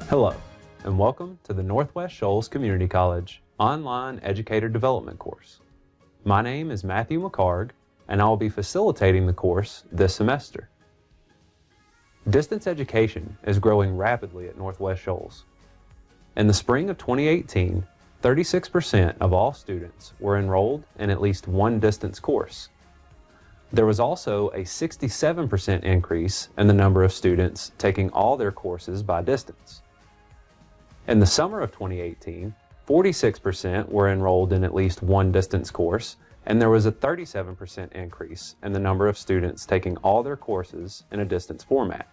Hello, and welcome to the Northwest Shoals Community College Online Educator Development course. My name is Matthew McCarg, and I will be facilitating the course this semester. Distance education is growing rapidly at Northwest Shoals. In the spring of 2018, 36% of all students were enrolled in at least one distance course. There was also a 67% increase in the number of students taking all their courses by distance. In the summer of 2018, 46% were enrolled in at least one distance course, and there was a 37% increase in the number of students taking all their courses in a distance format.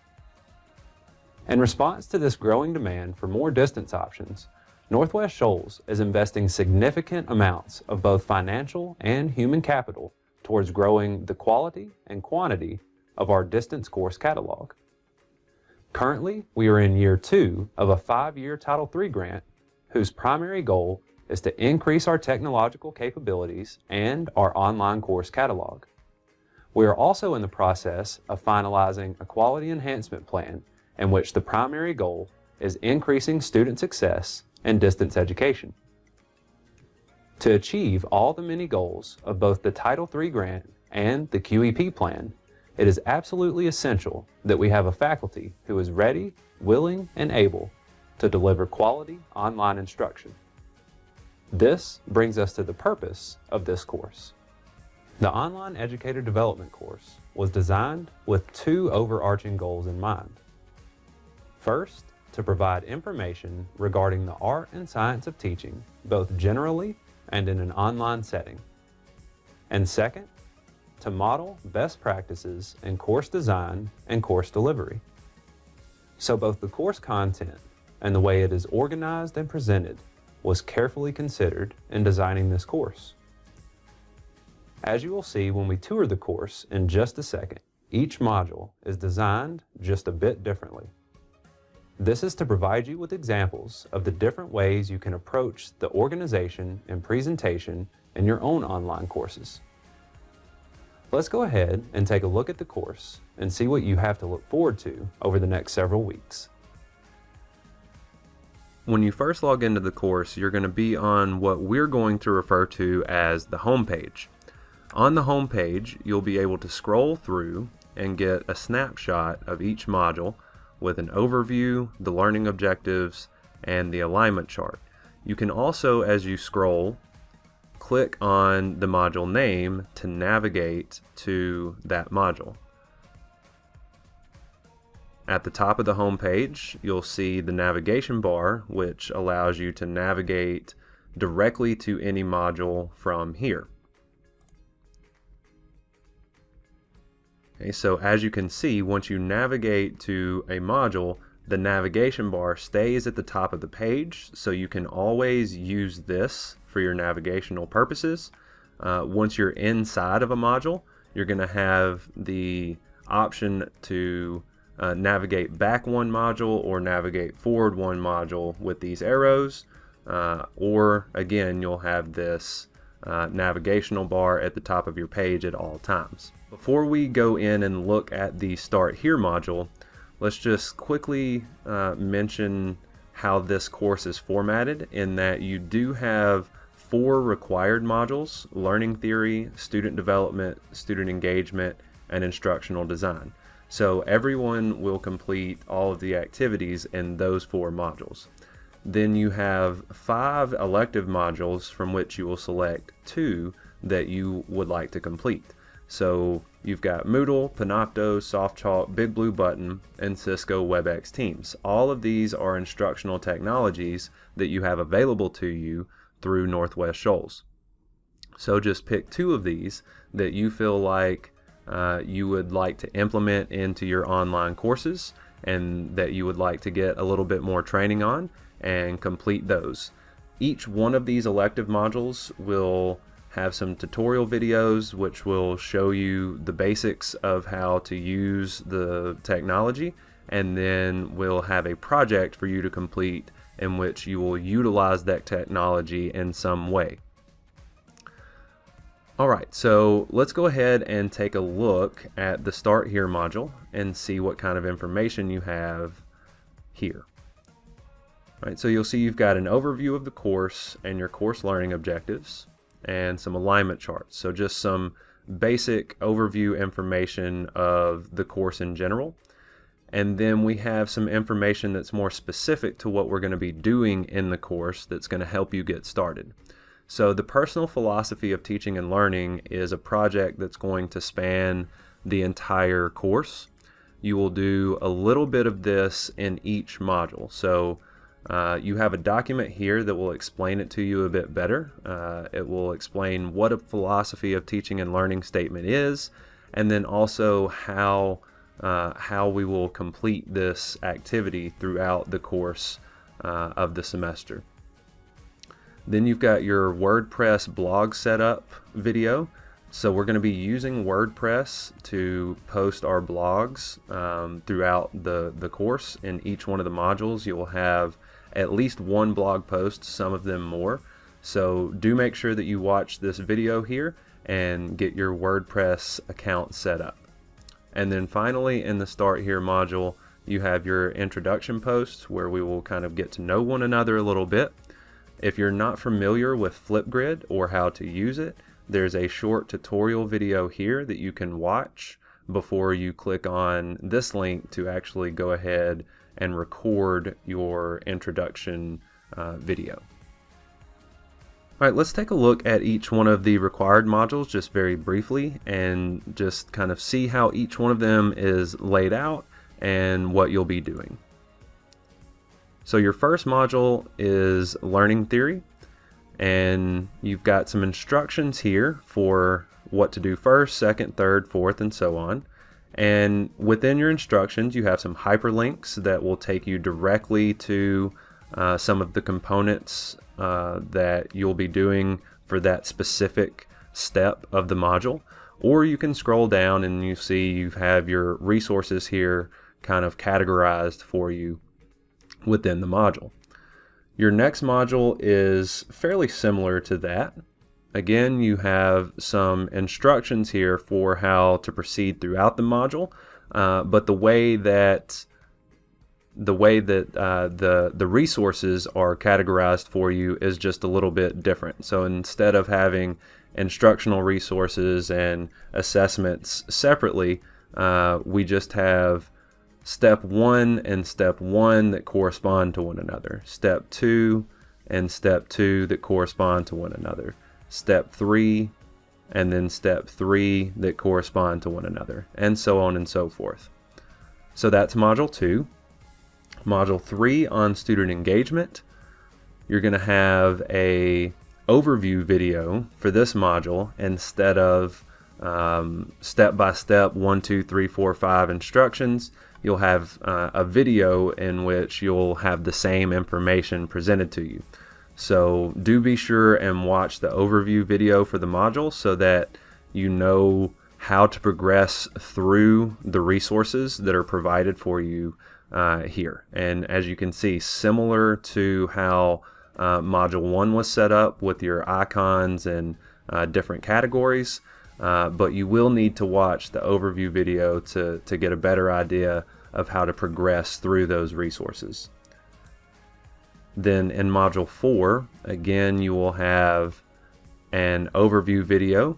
In response to this growing demand for more distance options, Northwest Shoals is investing significant amounts of both financial and human capital towards growing the quality and quantity of our distance course catalog. Currently, we are in year 2 of a 5-year Title III grant whose primary goal is to increase our technological capabilities and our online course catalog. We are also in the process of finalizing a quality enhancement plan in which the primary goal is increasing student success in distance education. To achieve all the many goals of both the Title III grant and the QEP plan, it is absolutely essential that we have a faculty who is ready, willing, and able to deliver quality online instruction. This brings us to the purpose of this course. The Online Educator Development course was designed with 2 overarching goals in mind. First, to provide information regarding the art and science of teaching, both generally and in an online setting. And second, to model best practices in course design and course delivery. So both the course content and the way it is organized and presented was carefully considered in designing this course. As you will see when we tour the course in just a second, each module is designed just a bit differently. This is to provide you with examples of the different ways you can approach the organization and presentation in your own online courses. Let's go ahead and take a look at the course and see what you have to look forward to over the next several weeks. When you first log into the course, you're going to be on what we're going to refer to as the home page. On the home page, you'll be able to scroll through and get a snapshot of each module with an overview, the learning objectives, and the alignment chart. You can also, as you scroll, click on the module name to navigate to that module. At the top of the home page, you'll see the navigation bar, which allows you to navigate directly to any module from here. Okay, so as you can see, once you navigate to a module, the navigation bar stays at the top of the page, so you can always use this for your navigational purposes. Once you're inside of a module, you're going to have the option to navigate back one module or navigate forward one module with these arrows, or again, you'll have this navigational bar at the top of your page at all times. Before we go in and look at the Start Here module, let's just quickly mention how this course is formatted, in that you do have 4 required modules: learning theory, student development, student engagement, and instructional design. So everyone will complete all of the activities in those 4 modules. Then you have 5 elective modules from which you will select 2 that you would like to complete. So you've got Moodle, Panopto, SoftChalk, Big Blue Button, and Cisco WebEx Teams. All of these are instructional technologies that you have available to you through Northwest Shoals. So just pick 2 of these that you feel like you would like to implement into your online courses and that you would like to get a little bit more training on, and complete those. Each one of these elective modules will have some tutorial videos which will show you the basics of how to use the technology, and then we'll have a project for you to complete in which you will utilize that technology in some way. Alright, so let's go ahead and take a look at the Start Here module and see what kind of information you have here. Right, so you'll see you've got an overview of the course and your course learning objectives and some alignment charts. So just some basic overview information of the course in general. And then we have some information that's more specific to what we're going to be doing in the course that's going to help you get started. So the personal philosophy of teaching and learning is a project that's going to span the entire course. You will do a little bit of this in each module. So you have a document here that will explain it to you a bit better. It will explain what a philosophy of teaching and learning statement is, and then also how we will complete this activity throughout the course of the semester. Then you've got your WordPress blog setup video. So we're going to be using WordPress to post our blogs throughout the course. In each one of the modules, you will have at least one blog post, some of them more. So do make sure that you watch this video here and get your WordPress account set up. And then finally, in the Start Here module, you have your introduction posts where we will kind of get to know one another a little bit. If you're not familiar with Flipgrid or how to use it, there's a short tutorial video here that you can watch before you click on this link to actually go ahead and record your introduction video. All right, let's take a look at each one of the required modules just very briefly and just kind of see how each one of them is laid out and what you'll be doing. So your first module is learning theory, and you've got some instructions here for what to do first, second, third, fourth, and so on. And within your instructions, you have some hyperlinks that will take you directly to some of the components that you'll be doing for that specific step of the module. Or you can scroll down and you see you have your resources here kind of categorized for you within the module. Your next module is fairly similar to that. Again, you have some instructions here for how to proceed throughout the module, but the way that the resources are categorized for you is just a little bit different. So instead of having instructional resources and assessments separately, we just have step 1 and step 1 that correspond to one another, step 2 and step 2 that correspond to one another, step 3 and then step 3 that correspond to one another, and so on and so forth. So that's module 2. Module 3 on student engagement, you're going to have a overview video for this module instead of step by step 1, 2, 3, 4, 5 instructions. You'll have a video in which you'll have the same information presented to you. So do be sure and watch the overview video for the module so that you know how to progress through the resources that are provided for you here. And as you can see, similar to how module 1 was set up with your icons and different categories, but you will need to watch the overview video to get a better idea of how to progress through those resources. Then in module 4, again, you will have an overview video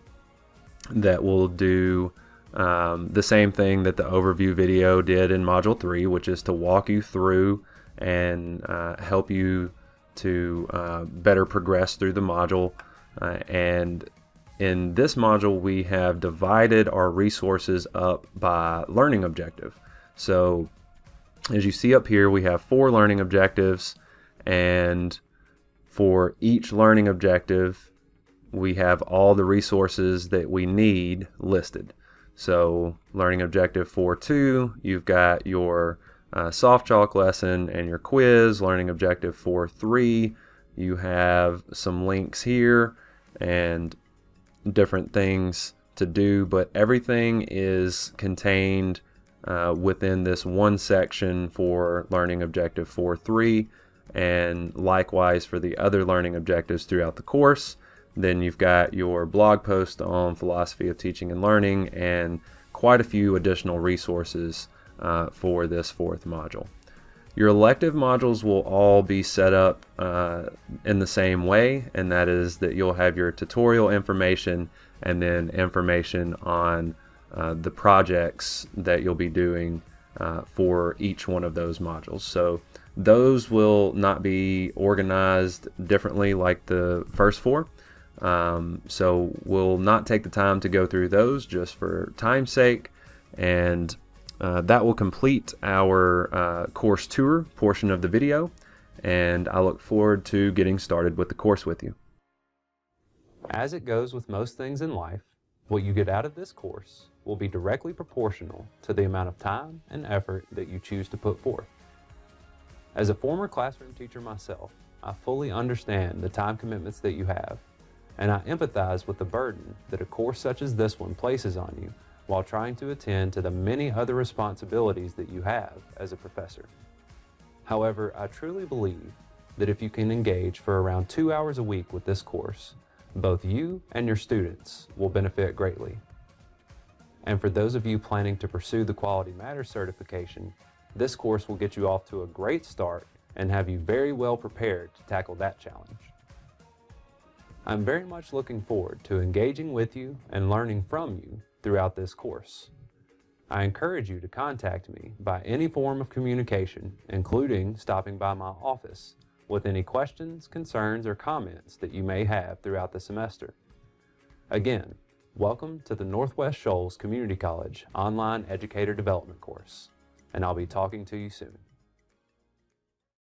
that will do the same thing that the overview video did in module 3, which is to walk you through and help you to better progress through the module. And in this module, we have divided our resources up by learning objective. So as you see up here, we have 4 learning objectives, and for each learning objective, we have all the resources that we need listed. So learning objective 4.2, you've got your soft chalk lesson and your quiz. Learning objective 4.3, you have some links here and different things to do, but everything is contained within this one section for learning objective 4.3, and likewise for the other learning objectives throughout the course. Then you've got your blog post on philosophy of teaching and learning and quite a few additional resources for this 4th module. Your elective modules will all be set up in the same way, and that is that you'll have your tutorial information and then information on the projects that you'll be doing for each one of those modules. So those will not be organized differently like the first four. So we'll not take the time to go through those just for time's sake, and that will complete our course tour portion of the video, and I look forward to getting started with the course with you. As it goes with most things in life, what you get out of this course will be directly proportional to the amount of time and effort that you choose to put forth. As a former classroom teacher myself, I fully understand the time commitments that you have, and I empathize with the burden that a course such as this one places on you while trying to attend to the many other responsibilities that you have as a professor. However, I truly believe that if you can engage for around 2 hours a week with this course, both you and your students will benefit greatly. And for those of you planning to pursue the Quality Matters certification, this course will get you off to a great start and have you very well prepared to tackle that challenge. I'm very much looking forward to engaging with you and learning from you throughout this course. I encourage you to contact me by any form of communication, including stopping by my office with any questions, concerns, or comments that you may have throughout the semester. Again, welcome to the Northwest Shoals Community College Online Educator Development course, and I'll be talking to you soon.